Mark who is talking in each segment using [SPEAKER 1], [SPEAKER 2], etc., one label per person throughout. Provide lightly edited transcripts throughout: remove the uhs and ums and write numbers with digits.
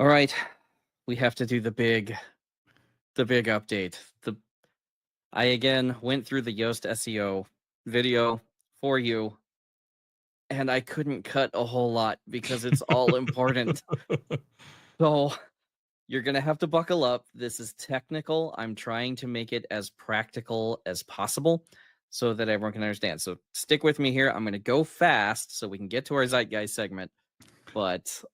[SPEAKER 1] All right, we have to do the big update. I again went through the Yoast SEO video for you, and I couldn't cut a whole lot because it's all important. So you're gonna have to buckle up. This is technical. I'm trying to make it as practical as possible so that everyone can understand. So stick with me here. I'm gonna go fast so we can get to our Zeitgeist segment, but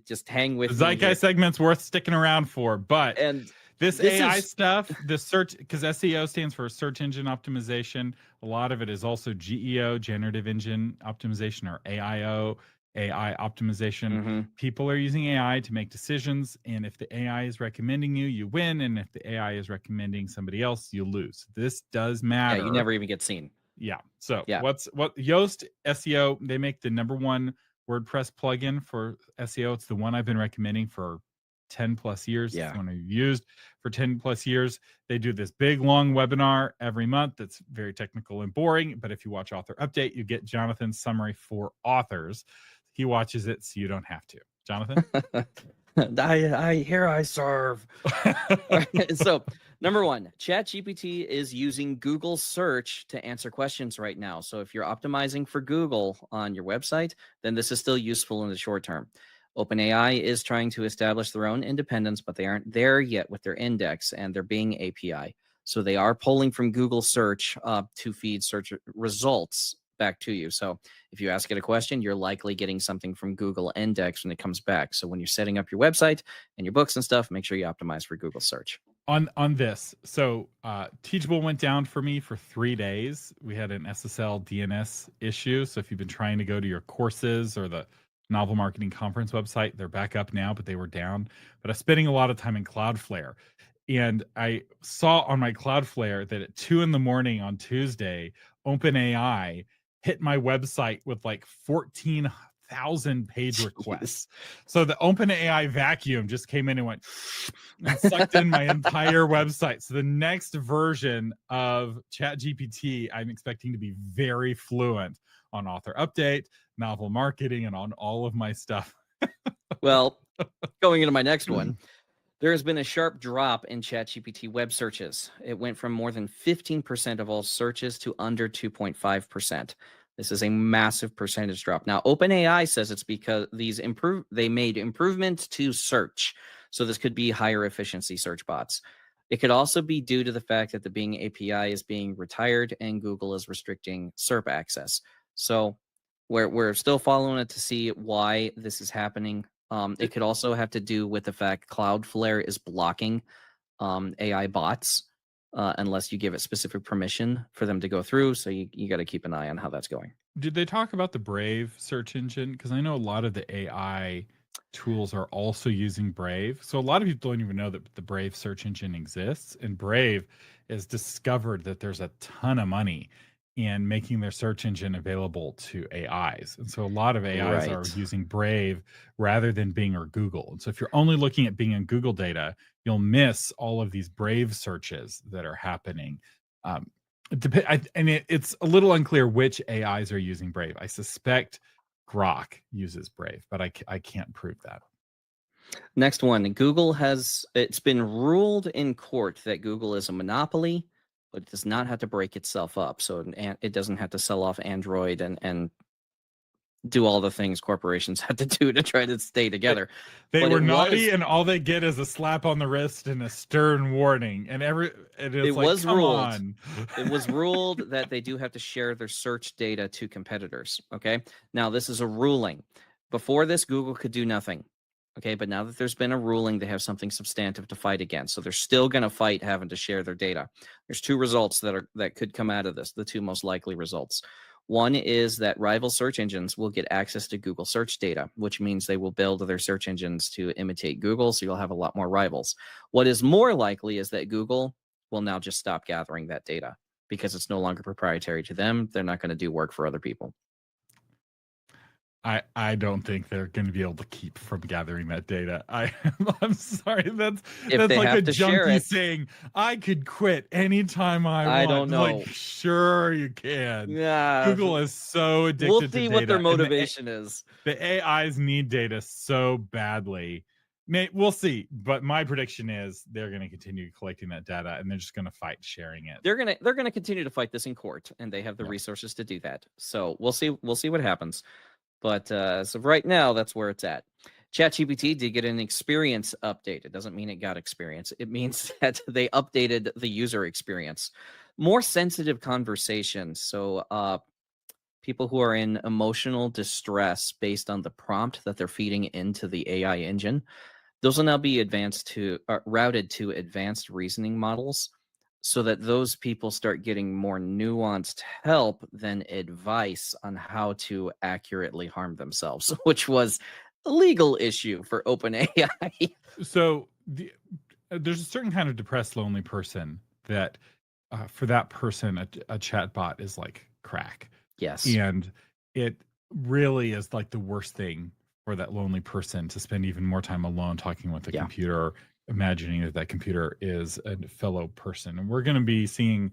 [SPEAKER 1] just hang
[SPEAKER 2] The
[SPEAKER 1] with me here.
[SPEAKER 2] Zeitgeist segment's worth sticking around for, but
[SPEAKER 1] And
[SPEAKER 2] this
[SPEAKER 1] this
[SPEAKER 2] AI
[SPEAKER 1] is
[SPEAKER 2] stuff, the search, because SEO stands for search engine optimization. A lot of it is also GEO, generative engine optimization, or AIO, AI optimization.
[SPEAKER 1] mhm.
[SPEAKER 2] People are using AI to make decisions, and if the AI is recommending you, you win, and if the AI is recommending somebody else, you lose. This does
[SPEAKER 1] Yeah, you
[SPEAKER 2] matter.
[SPEAKER 1] never even get seen.
[SPEAKER 2] Yeah. So
[SPEAKER 1] Yeah.
[SPEAKER 2] what Yoast SEO, they make the number one WordPress plugin for SEO. It's the one I've been recommending for 10 plus years. It's
[SPEAKER 1] Yeah.
[SPEAKER 2] the one I've used for 10 plus years. They do this big long webinar every month that's very technical and boring. But if you watch Author Update, you get Jonathan's summary for authors. He watches it so you don't have to. Jonathan?
[SPEAKER 1] I serve. All right, so number one, ChatGPT is using Google search to answer questions right now. So if you're optimizing for Google on your website, then this is still useful in the short term. OpenAI is trying to establish their own independence, but they aren't there yet with their index and their Bing API. So they are pulling from Google search to feed search results back to you. So if you ask it a question, you're likely getting something from Google index when it comes back. So when you're setting up your website and your books and stuff, make sure you optimize for Google search.
[SPEAKER 2] On this, so Teachable went down for me for 3 days. We had an SSL DNS issue, so if you've been trying to go to your courses or the novel marketing conference website, they're back up now, but they were down. But I'm spending a lot of time in Cloudflare, and I saw on my Cloudflare that at 2 in the morning on Tuesday, OpenAI hit my website with like 14,000 page requests. So the OpenAI vacuum just came in and went and sucked in my entire website. So the next version of ChatGPT, I'm expecting to be very fluent on Author Update, novel marketing, and on all of my stuff.
[SPEAKER 1] Well, going into my next one, there has been a sharp drop in ChatGPT web searches. It went from more than 15% of all searches to under 2.5%. This is a massive percentage drop. Now, OpenAI says it's because they made improvements to search. So this could be higher efficiency search bots. It could also be due to the fact that the Bing API is being retired and Google is restricting SERP access. So we're still following it to see why this is happening. It could also have to do with the fact Cloudflare is blocking AI bots unless you give it specific permission for them to go through. So you got to keep an eye on how that's going.
[SPEAKER 2] Did they talk about the Brave search engine? Because I know a lot of the AI tools are also using Brave. So a lot of people don't even know that the Brave search engine exists. And Brave has discovered that there's a ton of money in making their search engine available to AIs. And so a lot of AIs are
[SPEAKER 1] Right.
[SPEAKER 2] using Brave rather than Bing or Google. And so if you're only looking at Bing and Google data, you'll miss all of these Brave searches that are happening. Um, it's a little unclear which AIs are using Brave. I suspect Grok uses Brave, but I can't prove that.
[SPEAKER 1] Next one. It's been ruled in court that Google is a monopoly, but it does not have to break itself up. So it doesn't have to sell off Android and do all the things corporations have to do to try to stay together.
[SPEAKER 2] They
[SPEAKER 1] But
[SPEAKER 2] were naughty, and all they get is a slap on the wrist and a stern warning. And
[SPEAKER 1] it
[SPEAKER 2] it's like,
[SPEAKER 1] was
[SPEAKER 2] come
[SPEAKER 1] ruled.
[SPEAKER 2] on.
[SPEAKER 1] It was ruled that they do have to share their search data to competitors. Okay. Now, this is a ruling. Before this, Google could do nothing. Okay. But now that there's been a ruling, they have something substantive to fight against. So they're still going to fight having to share their data. There's two results that could come out of this, the two most likely results. One is that rival search engines will get access to Google search data, which means they will build their search engines to imitate Google. So you'll have a lot more rivals. What is more likely is that Google will now just stop gathering that data because it's no longer proprietary to them. They're not going to do work for other people.
[SPEAKER 2] I don't think they're going to be able to keep from gathering that data. I'm sorry. That's
[SPEAKER 1] If they
[SPEAKER 2] like a
[SPEAKER 1] have to share
[SPEAKER 2] junkie
[SPEAKER 1] it,
[SPEAKER 2] saying I could quit anytime I
[SPEAKER 1] I
[SPEAKER 2] want.
[SPEAKER 1] don't know.
[SPEAKER 2] Like, sure you can.
[SPEAKER 1] Yeah,
[SPEAKER 2] Google is so
[SPEAKER 1] we'll
[SPEAKER 2] addicted to
[SPEAKER 1] see what their
[SPEAKER 2] data, and
[SPEAKER 1] motivation is.
[SPEAKER 2] the AIs need data so badly. We'll see, but my prediction is they're going to continue collecting that data, and they're just going to fight sharing it.
[SPEAKER 1] They're gonna continue to fight this in court, and they have the
[SPEAKER 2] Yeah.
[SPEAKER 1] resources to do that. So we'll see what happens. But as of right now, that's where it's at. ChatGPT did get an experience update. It doesn't mean it got experience. It means that they updated the user experience. More sensitive conversations. So people who are in emotional distress based on the prompt that they're feeding into the AI engine, those will now be routed to advanced reasoning models so that those people start getting more nuanced help than advice on how to accurately harm themselves, which was a legal issue for OpenAI.
[SPEAKER 2] So there's a certain kind of depressed, lonely person that for that person, a chat bot is like crack.
[SPEAKER 1] Yes.
[SPEAKER 2] And it really is like the worst thing for that lonely person to spend even more time alone talking with a
[SPEAKER 1] Yeah.
[SPEAKER 2] computer, imagining that that computer is a fellow person. And we're going to be seeing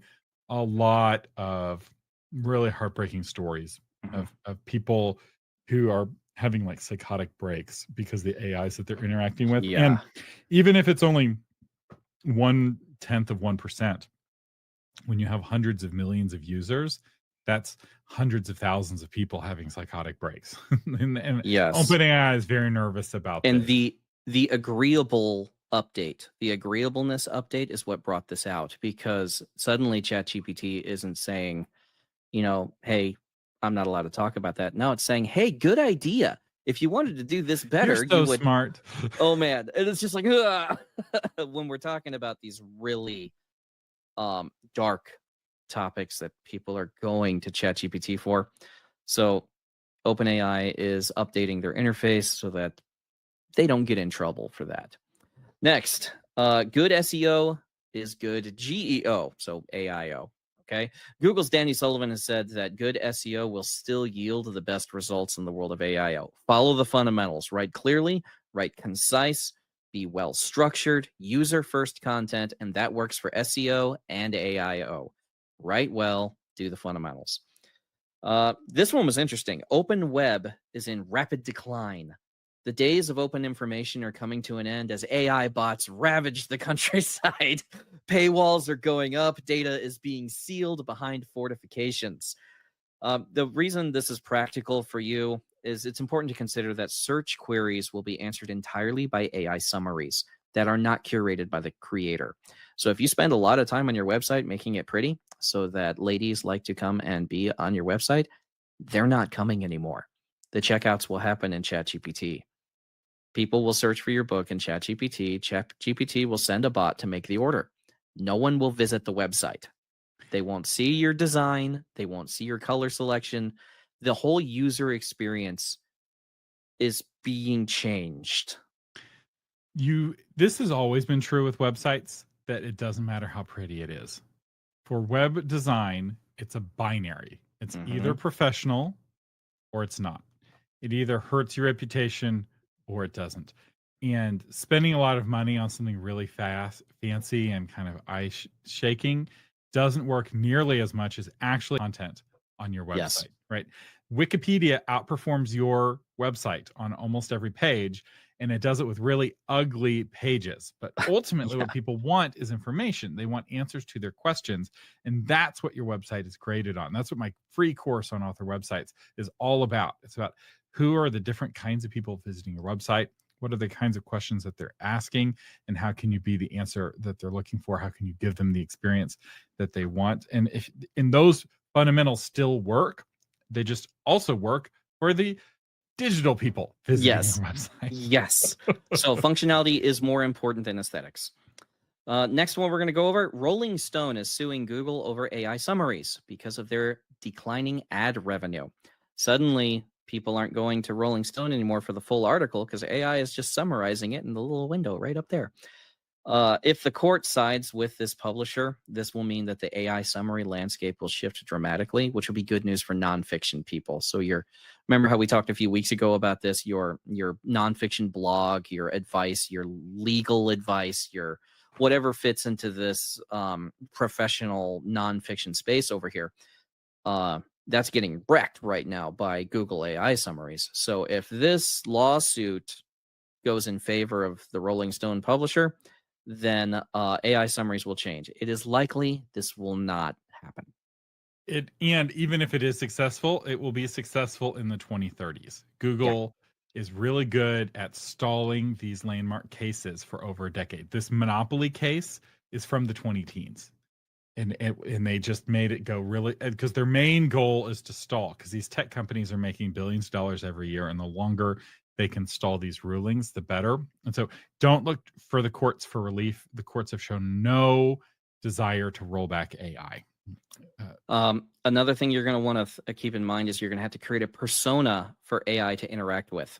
[SPEAKER 2] a lot of really heartbreaking stories
[SPEAKER 1] Mhm.
[SPEAKER 2] of people who are having like psychotic breaks because the AIs that they're interacting with.
[SPEAKER 1] Yeah.
[SPEAKER 2] And even if it's only 0.1% when you have hundreds of millions of users, that's hundreds of thousands of people having psychotic breaks. and
[SPEAKER 1] Yes.
[SPEAKER 2] OpenAI is very nervous about
[SPEAKER 1] And
[SPEAKER 2] this.
[SPEAKER 1] the agreeable update, the agreeableness update is what brought this out, because suddenly ChatGPT isn't saying, hey, I'm not allowed to talk about that. Now it's saying, hey, good idea. If you wanted to do this
[SPEAKER 2] You're
[SPEAKER 1] better, you
[SPEAKER 2] so
[SPEAKER 1] would.
[SPEAKER 2] smart.
[SPEAKER 1] Oh man, and it's just like when we're talking about these really dark topics that people are going to ChatGPT for. So OpenAI is updating their interface so that they don't get in trouble for that. Next, good SEO is good GEO, so AIO. Okay. Google's Danny Sullivan has said that good SEO will still yield the best results in the world of AIO. Follow the fundamentals, write clearly, write concise, be well structured, user first content, and that works for SEO and AIO. Write well, do the fundamentals. This one was interesting. Open web is in rapid decline. The days of open information are coming to an end as AI bots ravage the countryside. Paywalls are going up. Data is being sealed behind fortifications. The reason this is practical for you is it's important to consider that search queries will be answered entirely by AI summaries that are not curated by the creator. So if you spend a lot of time on your website making it pretty so that ladies like to come and be on your website, they're not coming anymore. The checkouts will happen in ChatGPT. People will search for your book in ChatGPT. ChatGPT will send a bot to make the order. No one will visit the website. They won't see your design. They won't see your color selection. The whole user experience is being changed.
[SPEAKER 2] This has always been true with websites, that it doesn't matter how pretty it is. For web design, it's a binary. It's either professional or it's not. It either hurts your reputation or it doesn't. And spending a lot of money on something really fancy, and kind of shaking doesn't work nearly as much as actually content on your
[SPEAKER 1] Yes.
[SPEAKER 2] website, right? Wikipedia outperforms your website on almost every page, and it does it with really ugly pages. But ultimately,
[SPEAKER 1] Yeah.
[SPEAKER 2] what people want is information. They want answers to their questions. And that's what your website is graded on. That's what my free course on author websites is all about. It's about who are the different kinds of people visiting your website, what are the kinds of questions that they're asking, and how can you be the answer that they're looking for? How can you give them the experience that they want? And if in those fundamentals still work, they just also work for the digital people visiting
[SPEAKER 1] Yes.
[SPEAKER 2] your website.
[SPEAKER 1] Yes. So functionality is more important than aesthetics. Next one we're going to go over, Rolling Stone is suing Google over AI summaries because of their declining ad revenue. Suddenly, people aren't going to Rolling Stone anymore for the full article because AI is just summarizing it in the little window right up there. If the court sides with this publisher, this will mean that the AI summary landscape will shift dramatically, which will be good news for nonfiction people. So remember how we talked a few weeks ago about this, your nonfiction blog, your advice, your legal advice, your whatever fits into this professional nonfiction space over here. That's getting wrecked right now by Google AI summaries. So if this lawsuit goes in favor of the Rolling Stone publisher, then AI summaries will change. It is likely this will not happen.
[SPEAKER 2] And even if it is successful, it will be successful in the 2030s.
[SPEAKER 1] Yeah.
[SPEAKER 2] Google is really good at stalling these landmark cases for over a decade. This monopoly case is from the 20 teens. And they just made it go really, because their main goal is to stall, because these tech companies are making billions of dollars every year, and the longer they can stall these rulings, the better. And so don't look for the courts for relief. The courts have shown no desire to roll back AI.
[SPEAKER 1] Another thing you're going to want to keep in mind is you're going to have to create a persona for AI to interact with.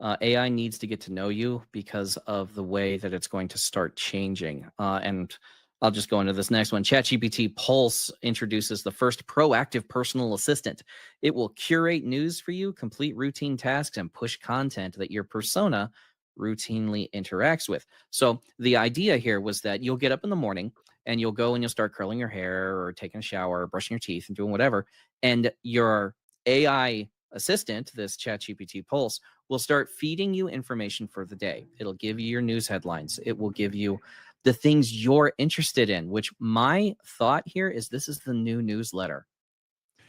[SPEAKER 1] AI needs to get to know you because of the way that it's going to start changing. And I'll just go into this next one. ChatGPT Pulse introduces the first proactive personal assistant. It will curate news for you, complete routine tasks, and push content that your persona routinely interacts with. So the idea here was that you'll get up in the morning and you'll go and you'll start curling your hair or taking a shower or brushing your teeth and doing whatever. And your AI assistant, this ChatGPT Pulse, will start feeding you information for the day. It'll give you your news headlines. It will give you the things you're interested in, which my thought here is this is the new newsletter,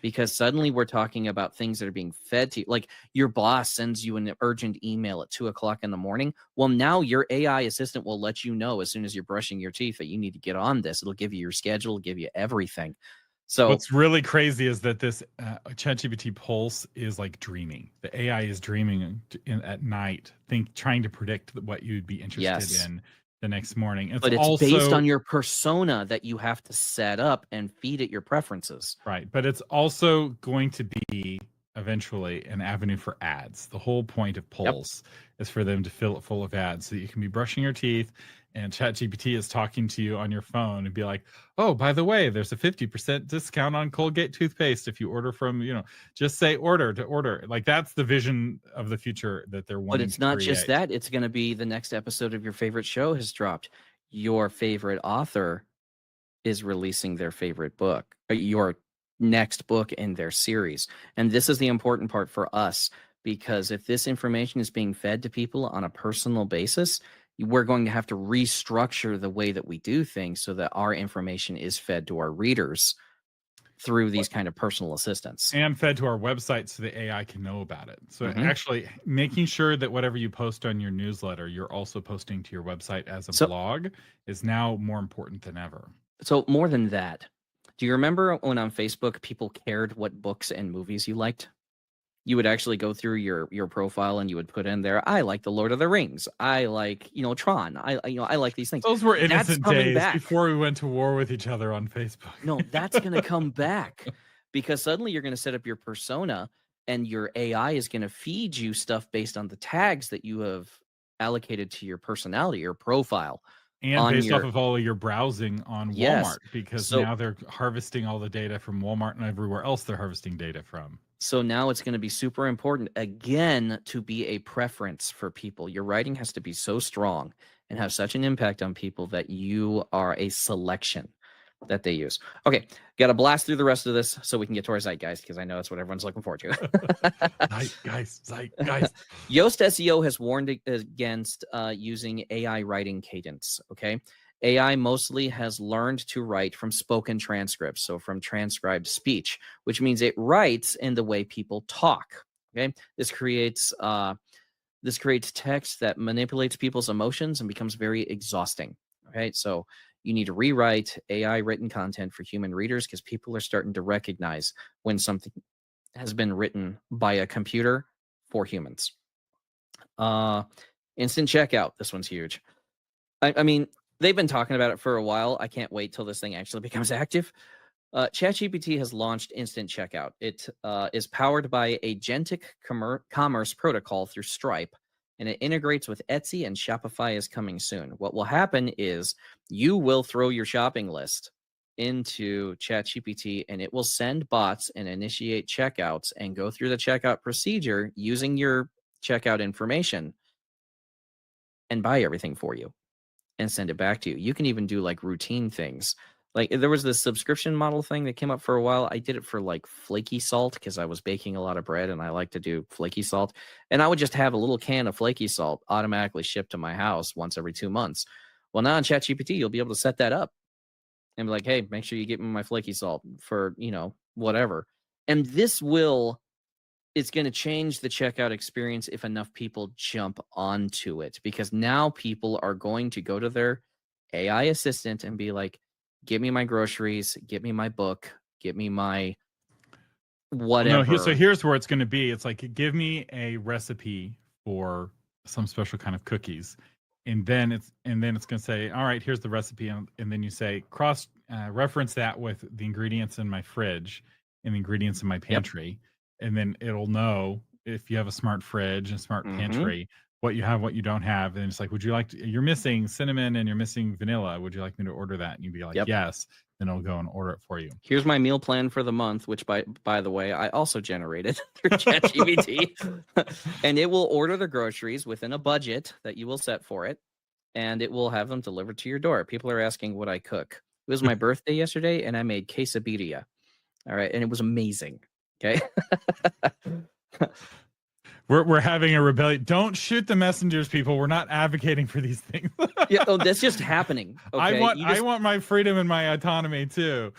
[SPEAKER 1] because suddenly we're talking about things that are being fed to you. Like your boss sends you an urgent email at 2:00 in the morning. Well, now your AI assistant will let you know as soon as you're brushing your teeth that you need to get on this. It'll give you your schedule, give you everything. So
[SPEAKER 2] What's really crazy is that this ChatGPT Pulse is like dreaming. The AI is dreaming at night, trying to predict what you'd be interested
[SPEAKER 1] yes,
[SPEAKER 2] in the next morning.
[SPEAKER 1] but it's based
[SPEAKER 2] Also
[SPEAKER 1] on your persona that you have to set up and feed it your preferences.
[SPEAKER 2] right, but it's also going to be eventually an avenue for ads. The whole point of
[SPEAKER 1] Yep.
[SPEAKER 2] Pulse is for them to fill it full of ads so that you can be brushing your teeth and ChatGPT is talking to you on your phone and be like, "Oh, by the way, there's a 50% discount on Colgate toothpaste if you order from, just say order to order." Like that's the vision of the future that they're
[SPEAKER 1] But
[SPEAKER 2] wanting
[SPEAKER 1] it's
[SPEAKER 2] to
[SPEAKER 1] not just
[SPEAKER 2] create.
[SPEAKER 1] that. It's going to be the next episode of your favorite show has dropped. Your favorite author is releasing their favorite book, your next book in their series. And this is the important part for us, because if this information is being fed to people on a personal basis, we're going to have to restructure the way that we do things so that our information is fed to our readers through these kind of personal assistants.
[SPEAKER 2] And fed to our website so the AI can know about it. So
[SPEAKER 1] Mhm.
[SPEAKER 2] actually making sure that whatever you post on your newsletter, you're also posting to your website as a
[SPEAKER 1] So,
[SPEAKER 2] blog is now more important than ever.
[SPEAKER 1] so more than that, do you remember when on Facebook people cared what books and movies you liked? You would actually go through your profile and you would put in there, I like the Lord of the Rings. I like, Tron. I like these things.
[SPEAKER 2] Those were
[SPEAKER 1] That's
[SPEAKER 2] innocent
[SPEAKER 1] coming
[SPEAKER 2] days
[SPEAKER 1] back.
[SPEAKER 2] before we went to war with each other on Facebook.
[SPEAKER 1] No, that's going to come back, because suddenly you're going to set up your persona and your AI is going to feed you stuff based on the tags that you have allocated to your personality, your profile
[SPEAKER 2] And
[SPEAKER 1] on
[SPEAKER 2] based off
[SPEAKER 1] your,
[SPEAKER 2] of all of your browsing on
[SPEAKER 1] yes.
[SPEAKER 2] Walmart, because
[SPEAKER 1] So
[SPEAKER 2] now they're harvesting all the data from Walmart and everywhere else they're harvesting data from.
[SPEAKER 1] So now it's going to be super important again to be a preference for people. Your writing has to be so strong and have such an impact on people that you are a selection that they use. Okay, got to blast through the rest of this so we can get to our zeitgeist, because I know that's what everyone's looking forward to.
[SPEAKER 2] Zeitgeist.
[SPEAKER 1] Yoast SEO has warned against using AI writing cadence. Okay. AI mostly has learned to write from spoken transcripts, so from transcribed speech, which means it writes in the way people talk. Okay. This creates text that manipulates people's emotions and becomes very exhausting. Okay. So you need to rewrite AI written content for human readers, because people are starting to recognize when something has been written by a computer for humans. Uh, instant checkout. This one's huge. I mean, they've been talking about it for a while. I can't wait till this thing actually becomes active. ChatGPT has launched instant checkout. It is powered by agentic commerce protocol through Stripe, and it integrates with Etsy, and Shopify is coming soon. What will happen is you will throw your shopping list into ChatGPT, and it will send bots and initiate checkouts and go through the checkout procedure using your checkout information and buy everything for you and send it back to you. You can even do like routine things Like there was this subscription model thing that came up for a while. I did it for like flaky salt because I was baking a lot of bread and I like to do flaky salt. And I would just have a little can of flaky salt automatically shipped to my house once every 2 months. Well, now on ChatGPT, you'll be able to set that up and be like, hey, make sure you get me my flaky salt for, whatever. And this it's going to change the checkout experience if enough people jump onto it, because now people are going to go to their AI assistant and be like, get me my groceries, get me my book, get me my whatever.
[SPEAKER 2] No, so here's where it's going to be. It's like, give me a recipe for some special kind of cookies. And then it's going to say, all right, here's the recipe. And then you say, cross reference that with the ingredients in my fridge and the ingredients in my pantry. Yep. And then it'll know if you have a smart fridge and smart pantry, what you have, what you don't have. And it's like, you're missing cinnamon and you're missing vanilla. Would you like me to order that? And you'd be like, yes. Then it'll go and order it for you.
[SPEAKER 1] Here's my meal plan for the month, which by the way, I also generated through ChatGPT. And it will order the groceries within a budget that you will set for it. And it will have them delivered to your door. People are asking what I cook. It was my birthday yesterday and I made quesabirria. All right. And it was amazing. Okay.
[SPEAKER 2] We're having a rebellion. Don't shoot the messengers, people. We're not advocating for these things.
[SPEAKER 1] That's just happening. Okay?
[SPEAKER 2] I want my freedom and my autonomy too.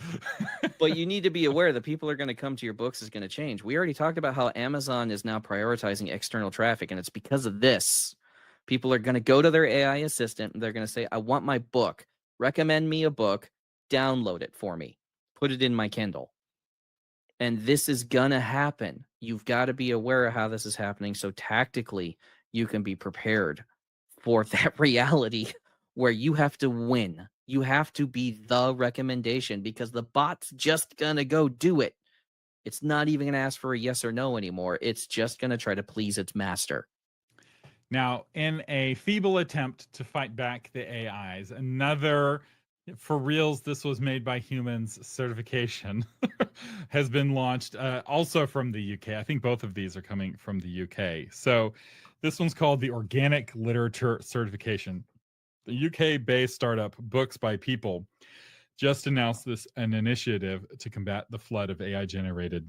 [SPEAKER 1] But you need to be aware that people are going to come to your books is going to change. We already talked about how Amazon is now prioritizing external traffic, and it's because of this. People are going to go to their AI assistant and they're going to say, I want my book. Recommend me a book. Download it for me. Put it in my Kindle. And this is going to happen. You've got to be aware of how this is happening. So tactically, you can be prepared for that reality where you have to win. You have to be the recommendation because the bot's just going to go do it. It's not even going to ask for a yes or no anymore. It's just going to try to please its master.
[SPEAKER 2] Now, in a feeble attempt to fight back the AIs, another, for reals, this was made by humans certification has been launched, also from the UK. I think both of these are coming from the UK. So this one's called the Organic Literature Certification. The UK-based startup Books by People just announced an initiative to combat the flood of AI-generated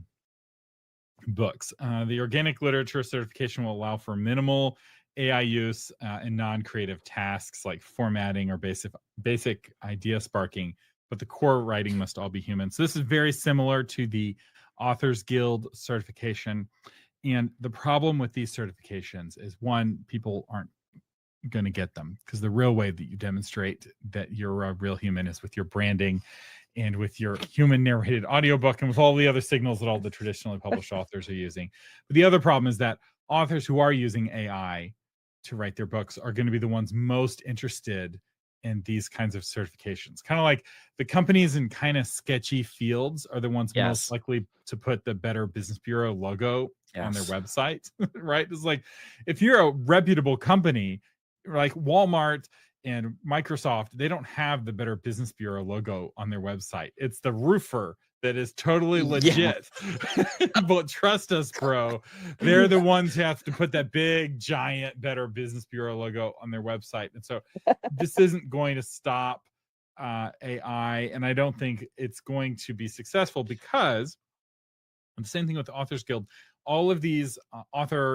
[SPEAKER 2] books. The Organic Literature Certification will allow for minimal AI use in non-creative tasks like formatting or basic idea sparking, but the core writing must all be human. So this is very similar to the Authors Guild certification. And the problem with these certifications is, one, people aren't going to get them because the real way that you demonstrate that you're a real human is with your branding and with your human narrated audiobook and with all the other signals that all the traditionally published authors are using. But the other problem is that authors who are using AI to write their books are going to be the ones most interested in these kinds of certifications. Kind of like the companies in kind of sketchy fields are the ones most likely to put the Better Business Bureau logo on their website, right? It's like, if you're a reputable company like Walmart and Microsoft, they don't have the Better Business Bureau logo on their website. It's the roofer that is totally legit. But trust us, bro, they're the ones who have to put that big, giant Better Business Bureau logo on their website. And so this isn't going to stop AI, and I don't think it's going to be successful because, and the same thing with the Authors Guild, all of these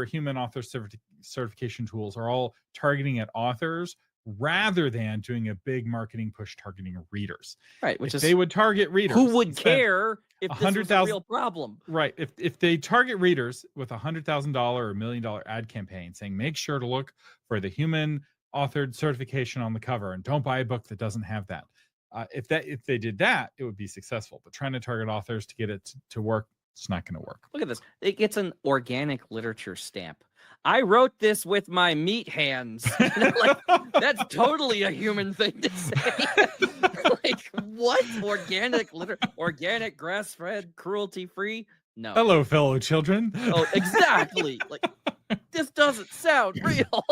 [SPEAKER 2] human author certification tools are all targeting at authors rather than doing a big marketing push targeting readers.
[SPEAKER 1] Right,
[SPEAKER 2] if they would target readers.
[SPEAKER 1] Who would care if this was a real problem?
[SPEAKER 2] Right. If they target readers with $100,000 or $1 million ad campaign saying, make sure to look for the human authored certification on the cover and don't buy a book that doesn't have that. If they did that, it would be successful. But trying to target authors to get it to work, it's not going to work.
[SPEAKER 1] Look at this. It gets an organic literature stamp. I wrote this with my meat hands. That's totally a human thing to say. Like, what? Organic, grass-fed, cruelty-free? No.
[SPEAKER 2] Hello, fellow children.
[SPEAKER 1] Oh, exactly. Like, this doesn't sound real.